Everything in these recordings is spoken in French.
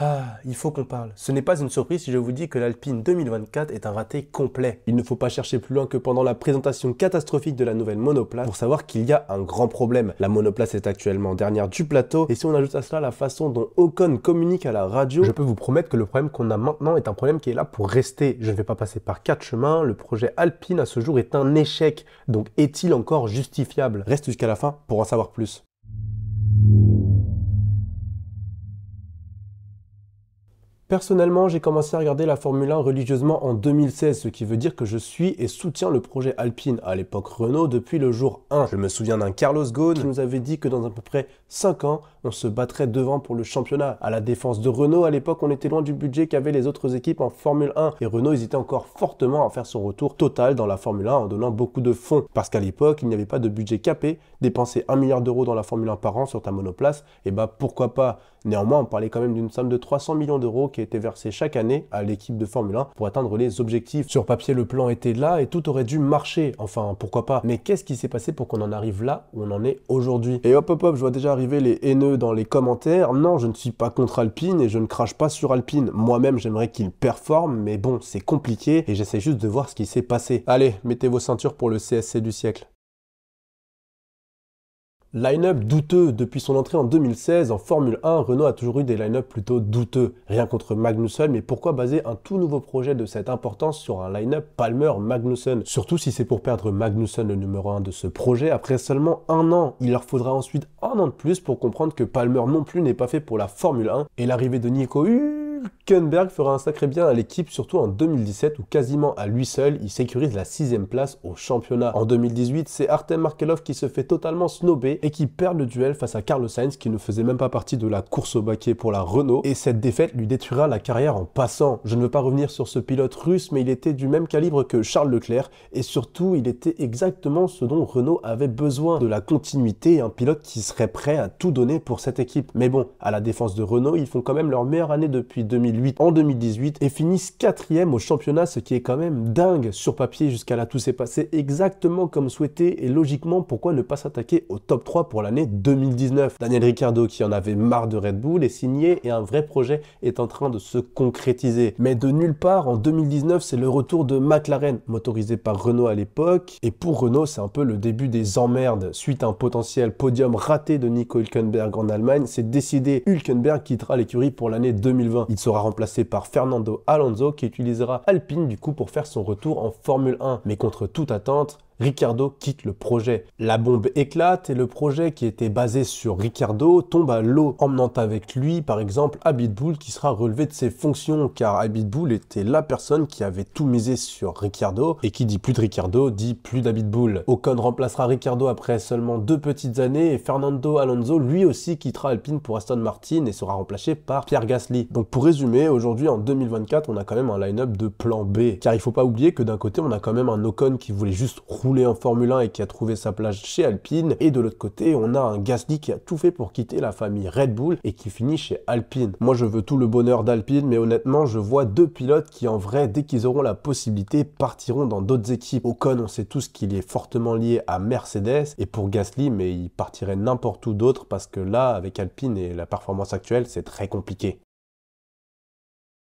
Ah, il faut qu'on parle. Ce n'est pas une surprise si je vous dis que l'Alpine 2024 est un raté complet. Il ne faut pas chercher plus loin que pendant la présentation catastrophique de la nouvelle monoplace pour savoir qu'il y a un grand problème. La monoplace est actuellement dernière du plateau et si on ajoute à cela la façon dont Ocon communique à la radio, je peux vous promettre que le problème qu'on a maintenant est un problème qui est là pour rester. Je ne vais pas passer par 4 chemins, le projet Alpine à ce jour est un échec. Donc est-il encore justifiable? Reste jusqu'à la fin pour en savoir plus. Personnellement, j'ai commencé à regarder la Formule 1 religieusement en 2016, ce qui veut dire que je suis et soutiens le projet Alpine, à l'époque Renault, depuis le jour 1. Je me souviens d'un Carlos Ghosn qui nous avait dit que dans à peu près 5 ans, on se battrait devant pour le championnat. À la défense de Renault, à l'époque, on était loin du budget qu'avaient les autres équipes en Formule 1. Et Renault hésitait encore fortement à faire son retour total dans la Formule 1 en donnant beaucoup de fonds. Parce qu'à l'époque, il n'y avait pas de budget capé. Dépenser 1 milliard d'euros dans la Formule 1 par an sur ta monoplace, et bah pourquoi pas. Néanmoins, on parlait quand même d'une somme de 300 millions d'euros qui était versée chaque année à l'équipe de Formule 1 pour atteindre les objectifs. Sur papier, le plan était là et tout aurait dû marcher. Enfin, pourquoi pas. Mais qu'est-ce qui s'est passé pour qu'on en arrive là où on en est aujourd'hui? Et hop, je vois déjà arriver les haineux dans les commentaires. Non, je ne suis pas contre Alpine et je ne crache pas sur Alpine. Moi-même, j'aimerais qu'il performe, mais bon, c'est compliqué et j'essaie juste de voir ce qui s'est passé. Allez, mettez vos ceintures pour le CSC du siècle. Line-up douteux. Depuis son entrée en 2016 en Formule 1, Renault a toujours eu des line-up plutôt douteux. Rien contre Magnussen, mais pourquoi baser un tout nouveau projet de cette importance sur un line-up Palmer-Magnussen? Surtout si c'est pour perdre Magnussen, le numéro 1 de ce projet, après seulement 1 an. Il leur faudra ensuite 1 an de plus pour comprendre que Palmer non plus n'est pas fait pour la Formule 1. Et l'arrivée de Nico Hülkenberg fera un sacré bien à l'équipe, surtout en 2017 où quasiment à lui seul, il sécurise la 6e place au championnat. En 2018, c'est Artem Markelov qui se fait totalement snobber et qui perd le duel face à Carlos Sainz qui ne faisait même pas partie de la course au baquet pour la Renault et cette défaite lui détruira la carrière en passant. Je ne veux pas revenir sur ce pilote russe mais il était du même calibre que Charles Leclerc et surtout il était exactement ce dont Renault avait besoin, de la continuité et un pilote qui serait prêt à tout donner pour cette équipe. Mais bon, à la défense de Renault, ils font quand même leur meilleure année depuis 2008 en 2018 et finissent 4e au championnat, ce qui est quand même dingue. Sur papier jusqu'à là tout s'est passé exactement comme souhaité et logiquement pourquoi ne pas s'attaquer au top 3 pour l'année 2019. Daniel Ricciardo qui en avait marre de Red Bull est signé et un vrai projet est en train de se concrétiser. Mais de nulle part, en 2019, c'est le retour de McLaren, motorisé par Renault à l'époque. Et pour Renault, c'est un peu le début des emmerdes. Suite à un potentiel podium raté de Nico Hülkenberg en Allemagne, c'est décidé, Hülkenberg quittera l'écurie pour l'année 2020. Il sera remplacé par Fernando Alonso qui utilisera Alpine du coup pour faire son retour en Formule 1. Mais contre toute attente, Ricciardo quitte le projet. La bombe éclate et le projet qui était basé sur Ricciardo tombe à l'eau, emmenant avec lui par exemple Abitbull qui sera relevé de ses fonctions car Abitbull était la personne qui avait tout misé sur Ricciardo et qui dit plus de Ricciardo dit plus d'Abitbull. Ocon remplacera Ricciardo après seulement 2 petites années et Fernando Alonso lui aussi quittera Alpine pour Aston Martin et sera remplacé par Pierre Gasly. Donc pour résumer, aujourd'hui en 2024 on a quand même un line-up de plan B car il faut pas oublier que d'un côté on a quand même un Ocon qui voulait juste rouler en Formule 1 et qui a trouvé sa place chez Alpine et de l'autre côté on a un Gasly qui a tout fait pour quitter la famille Red Bull et qui finit chez Alpine. Moi je veux tout le bonheur d'Alpine mais honnêtement je vois 2 pilotes qui en vrai dès qu'ils auront la possibilité partiront dans d'autres équipes. Ocon on sait tous qu'il est fortement lié à Mercedes et pour Gasly mais il partirait n'importe où d'autre parce que là avec Alpine et la performance actuelle c'est très compliqué.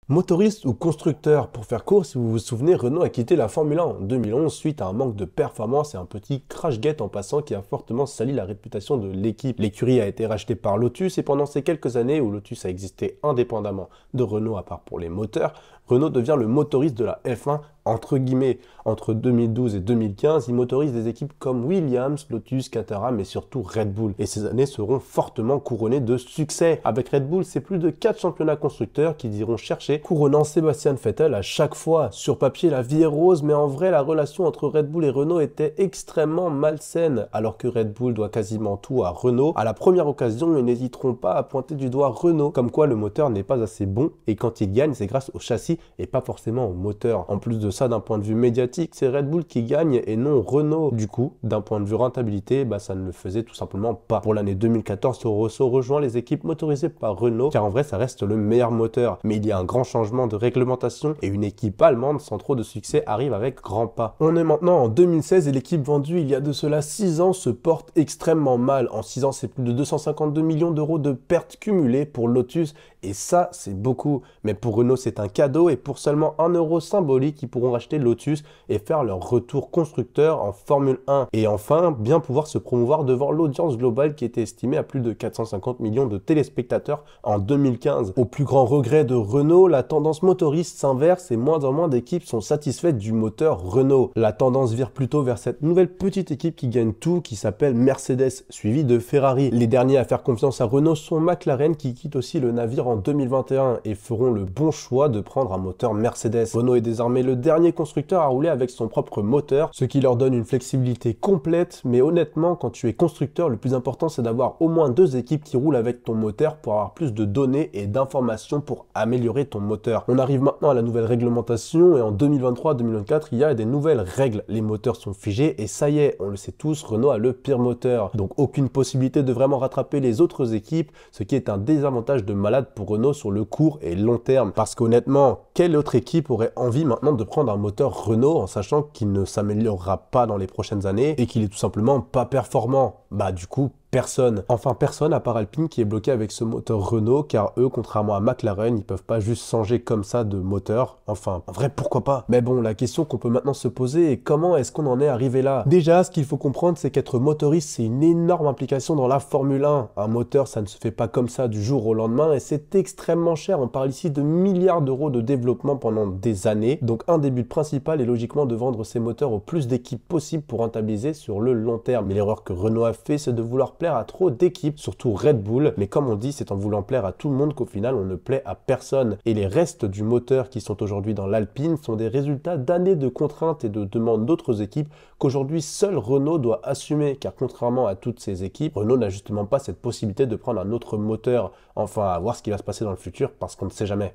Motoriste ou constructeur, pour faire court, si vous vous souvenez, Renault a quitté la Formule 1 en 2011 suite à un manque de performance et un petit crash-gate en passant qui a fortement sali la réputation de l'équipe. L'écurie a été rachetée par Lotus et pendant ces quelques années où Lotus a existé indépendamment de Renault à part pour les moteurs, Renault devient le motoriste de la F1 entre guillemets. Entre 2012 et 2015, il motorise des équipes comme Williams, Lotus, Caterham mais surtout Red Bull. Et ces années seront fortement couronnées de succès. Avec Red Bull, c'est plus de 4 championnats constructeurs qu'ils iront chercher, couronnant Sebastian Vettel à chaque fois. Sur papier, la vie est rose, mais en vrai, la relation entre Red Bull et Renault était extrêmement malsaine. Alors que Red Bull doit quasiment tout à Renault, à la première occasion, ils n'hésiteront pas à pointer du doigt Renault, comme quoi le moteur n'est pas assez bon et quand il gagne, c'est grâce au châssis et pas forcément au moteur. En plus de ça, d'un point de vue médiatique, c'est Red Bull qui gagne et non Renault. Du coup, d'un point de vue rentabilité, ça ne le faisait tout simplement pas. Pour l'année 2014, Toro Rosso rejoint les équipes motorisées par Renault, car en vrai, ça reste le meilleur moteur. Mais il y a un grand changement de réglementation et une équipe allemande sans trop de succès arrive avec grands pas. On est maintenant en 2016 et l'équipe vendue il y a de cela 6 ans se porte extrêmement mal. En 6 ans, c'est plus de 252 millions d'euros de pertes cumulées pour Lotus Et ça, c'est beaucoup. Mais pour Renault, c'est un cadeau et pour seulement 1 € symbolique, ils pourront racheter Lotus et faire leur retour constructeur en Formule 1. Et enfin, bien pouvoir se promouvoir devant l'audience globale qui était estimée à plus de 450 millions de téléspectateurs en 2015. Au plus grand regret de Renault, la tendance motoriste s'inverse et moins en moins d'équipes sont satisfaites du moteur Renault. La tendance vire plutôt vers cette nouvelle petite équipe qui gagne tout, qui s'appelle Mercedes, suivie de Ferrari. Les derniers à faire confiance à Renault sont McLaren qui quitte aussi le navire en 2021 et feront le bon choix de prendre un moteur Mercedes. Renault est désormais le dernier constructeur à rouler avec son propre moteur, ce qui leur donne une flexibilité complète, mais honnêtement, quand tu es constructeur, le plus important c'est d'avoir au moins 2 équipes qui roulent avec ton moteur pour avoir plus de données et d'informations pour améliorer ton moteur. On arrive maintenant à la nouvelle réglementation et en 2023-2024, il y a des nouvelles règles. Les moteurs sont figés et ça y est, on le sait tous, Renault a le pire moteur. Donc aucune possibilité de vraiment rattraper les autres équipes, ce qui est un désavantage de malade pour Renault sur le court et long terme. Parce qu'honnêtement, quelle autre équipe aurait envie maintenant de prendre un moteur Renault en sachant qu'il ne s'améliorera pas dans les prochaines années et qu'il est tout simplement pas performant? Bah du coup, personne. Enfin, personne à part Alpine qui est bloqué avec ce moteur Renault, car eux, contrairement à McLaren, ils peuvent pas juste changer comme ça de moteur. Enfin, en vrai, pourquoi pas? Mais bon, la question qu'on peut maintenant se poser est comment est-ce qu'on en est arrivé là? Déjà, ce qu'il faut comprendre, c'est qu'être motoriste, c'est une énorme implication dans la Formule 1. Un moteur, ça ne se fait pas comme ça du jour au lendemain et c'est extrêmement cher. On parle ici de milliards d'euros de développement pendant des années. Donc, un des buts principaux est logiquement de vendre ces moteurs au plus d'équipes possible pour rentabiliser sur le long terme. Mais l'erreur que Renault a fait, c'est de vouloir plaire à trop d'équipes, surtout Red Bull, mais comme on dit, c'est en voulant plaire à tout le monde qu'au final on ne plaît à personne. Et les restes du moteur qui sont aujourd'hui dans l'Alpine sont des résultats d'années de contraintes et de demandes d'autres équipes qu'aujourd'hui seul Renault doit assumer, car contrairement à toutes ces équipes, Renault n'a justement pas cette possibilité de prendre un autre moteur. Enfin, à voir ce qui va se passer dans le futur, parce qu'on ne sait jamais.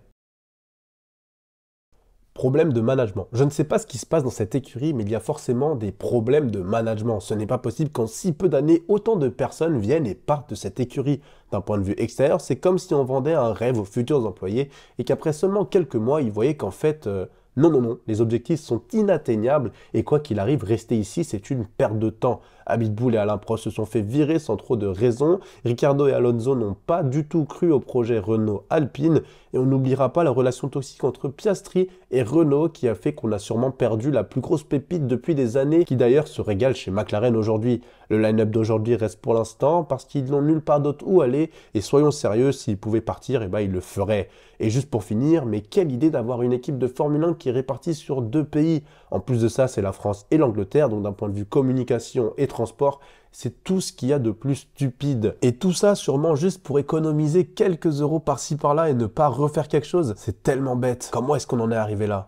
Problème de management. Je ne sais pas ce qui se passe dans cette écurie, mais il y a forcément des problèmes de management. Ce n'est pas possible qu'en si peu d'années, autant de personnes viennent et partent de cette écurie. D'un point de vue extérieur, c'est comme si on vendait un rêve aux futurs employés et qu'après seulement quelques mois, ils voyaient qu'en fait, non, les objectifs sont inatteignables et quoi qu'il arrive, rester ici, c'est une perte de temps. Abitbull et Alain Prost se sont fait virer sans trop de raison. Ricciardo et Alonso n'ont pas du tout cru au projet Renault-Alpine. Et on n'oubliera pas la relation toxique entre Piastri et Renault qui a fait qu'on a sûrement perdu la plus grosse pépite depuis des années, qui d'ailleurs se régale chez McLaren aujourd'hui. Le line-up d'aujourd'hui reste pour l'instant parce qu'ils n'ont nulle part d'autre où aller. Et soyons sérieux, s'ils pouvaient partir, eh ben, ils le feraient. Et juste pour finir, mais quelle idée d'avoir une équipe de Formule 1 qui est répartie sur 2 pays. En plus de ça, c'est la France et l'Angleterre, donc d'un point de vue communication et transport, c'est tout ce qu'il y a de plus stupide. Et tout ça sûrement juste pour économiser quelques euros par-ci par-là et ne pas refaire quelque chose. C'est tellement bête. Comment est-ce qu'on en est arrivé là?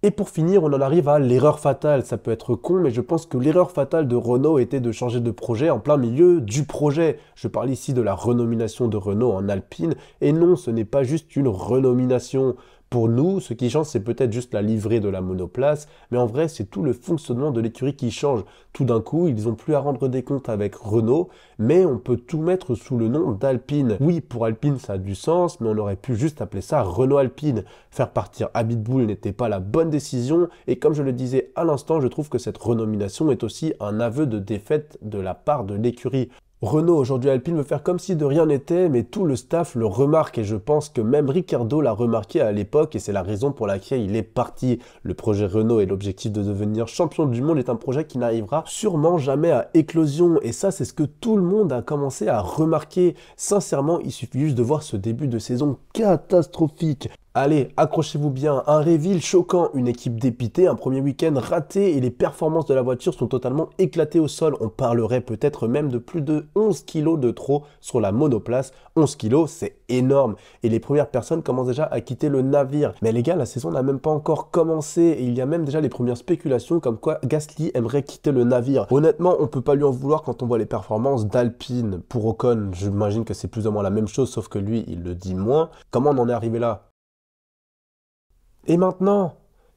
Et pour finir, on en arrive à l'erreur fatale. Ça peut être con, mais je pense que l'erreur fatale de Renault était de changer de projet en plein milieu du projet. Je parle ici de la renomination de Renault en Alpine. Et non, ce n'est pas juste une renomination. Pour nous, ce qui change, c'est peut-être juste la livrée de la monoplace, mais en vrai, c'est tout le fonctionnement de l'écurie qui change. Tout d'un coup, ils n'ont plus à rendre des comptes avec Renault, mais on peut tout mettre sous le nom d'Alpine. Oui, pour Alpine, ça a du sens, mais on aurait pu juste appeler ça Renault Alpine. Faire partir Abitbull n'était pas la bonne décision, et comme je le disais à l'instant, je trouve que cette renomination est aussi un aveu de défaite de la part de l'écurie. Renault, aujourd'hui Alpine, veut faire comme si de rien n'était, mais tout le staff le remarque et je pense que même Ricciardo l'a remarqué à l'époque et c'est la raison pour laquelle il est parti. Le projet Renault et l'objectif de devenir champion du monde est un projet qui n'arrivera sûrement jamais à éclosion et ça c'est ce que tout le monde a commencé à remarquer. Sincèrement, il suffit juste de voir ce début de saison catastrophique. Allez, accrochez-vous bien, un reveal choquant, une équipe dépitée, un premier week-end raté et les performances de la voiture sont totalement éclatées au sol. On parlerait peut-être même de plus de 11 kilos de trop sur la monoplace. 11 kilos, c'est énorme. Et les premières personnes commencent déjà à quitter le navire. Mais les gars, la saison n'a même pas encore commencé et il y a même déjà les premières spéculations comme quoi Gasly aimerait quitter le navire. Honnêtement, on peut pas lui en vouloir quand on voit les performances d'Alpine. Pour Ocon, j'imagine que c'est plus ou moins la même chose, sauf que lui, il le dit moins. Comment on en est arrivé là? Et maintenant,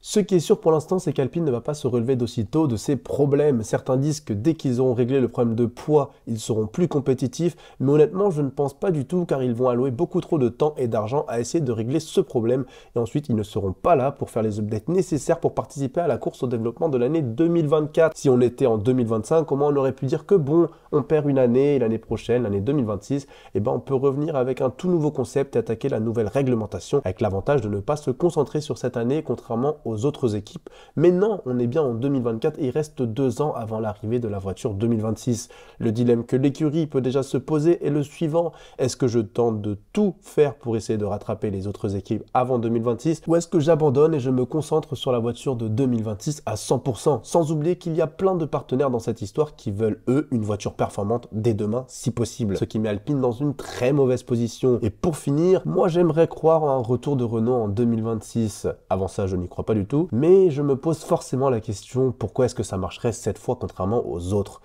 Ce qui est sûr pour l'instant, c'est qu'Alpine ne va pas se relever d'aussitôt de ses problèmes. Certains disent que dès qu'ils auront réglé le problème de poids, ils seront plus compétitifs, mais honnêtement, je ne pense pas du tout car ils vont allouer beaucoup trop de temps et d'argent à essayer de régler ce problème et ensuite ils ne seront pas là pour faire les updates nécessaires pour participer à la course au développement de l'année 2024. Si on était en 2025, comment on aurait pu dire que bon, on perd une année et l'année prochaine, l'année 2026, eh ben on peut revenir avec un tout nouveau concept et attaquer la nouvelle réglementation avec l'avantage de ne pas se concentrer sur cette année contrairement aux autres équipes. Mais non, on est bien en 2024 et il reste 2 ans avant l'arrivée de la voiture 2026. Le dilemme que l'écurie peut déjà se poser est le suivant. Est-ce que je tente de tout faire pour essayer de rattraper les autres équipes avant 2026 ou est-ce que j'abandonne et je me concentre sur la voiture de 2026 à 100%, sans oublier qu'il y a plein de partenaires dans cette histoire qui veulent eux une voiture performante dès demain si possible, ce qui met Alpine dans une très mauvaise position. Et pour finir, moi j'aimerais croire à un retour de Renault en 2026. Avant ça, je n'y crois pas du tout, mais je me pose forcément la question, pourquoi est-ce que ça marcherait cette fois contrairement aux autres?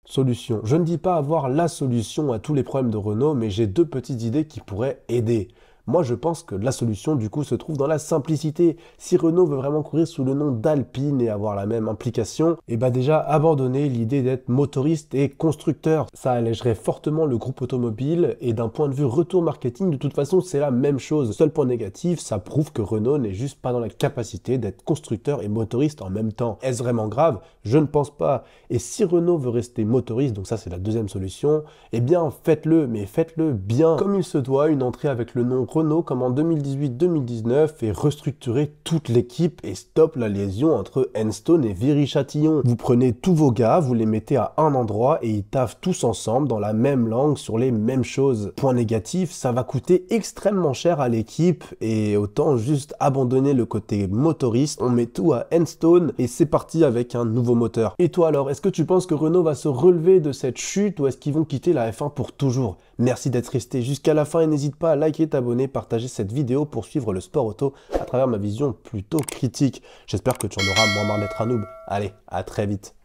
Solution. Je ne dis pas avoir la solution à tous les problèmes de Renault, mais j'ai 2 petites idées qui pourraient aider. Moi, je pense que la solution, du coup, se trouve dans la simplicité. Si Renault veut vraiment courir sous le nom d'Alpine et avoir la même implication, et bah déjà, abandonner l'idée d'être motoriste et constructeur. Ça allégerait fortement le groupe automobile et d'un point de vue retour marketing, de toute façon, c'est la même chose. Seul point négatif, ça prouve que Renault n'est juste pas dans la capacité d'être constructeur et motoriste en même temps. Est-ce vraiment grave? Je ne pense pas. Et si Renault veut rester motoriste, donc ça c'est la deuxième solution, eh bien faites-le, mais faites-le bien. Comme il se doit, une entrée avec le nom Renault comme en 2018-2019 et restructurer toute l'équipe et stop la liaison entre Enstone et Viry-Châtillon. Vous prenez tous vos gars, vous les mettez à un endroit et ils taffent tous ensemble dans la même langue sur les mêmes choses. Point négatif, ça va coûter extrêmement cher à l'équipe et autant juste abandonner le côté motoriste, on met tout à Enstone et c'est parti avec un nouveau moteur. Et toi alors, est-ce que tu penses que Renault va se relever de cette chute ou est-ce qu'ils vont quitter la F1 pour toujours? Merci d'être resté jusqu'à la fin et n'hésite pas à liker, t'abonner, partager cette vidéo pour suivre le sport auto à travers ma vision plutôt critique. J'espère que tu en auras moins marre d'être un noob. Allez, à très vite.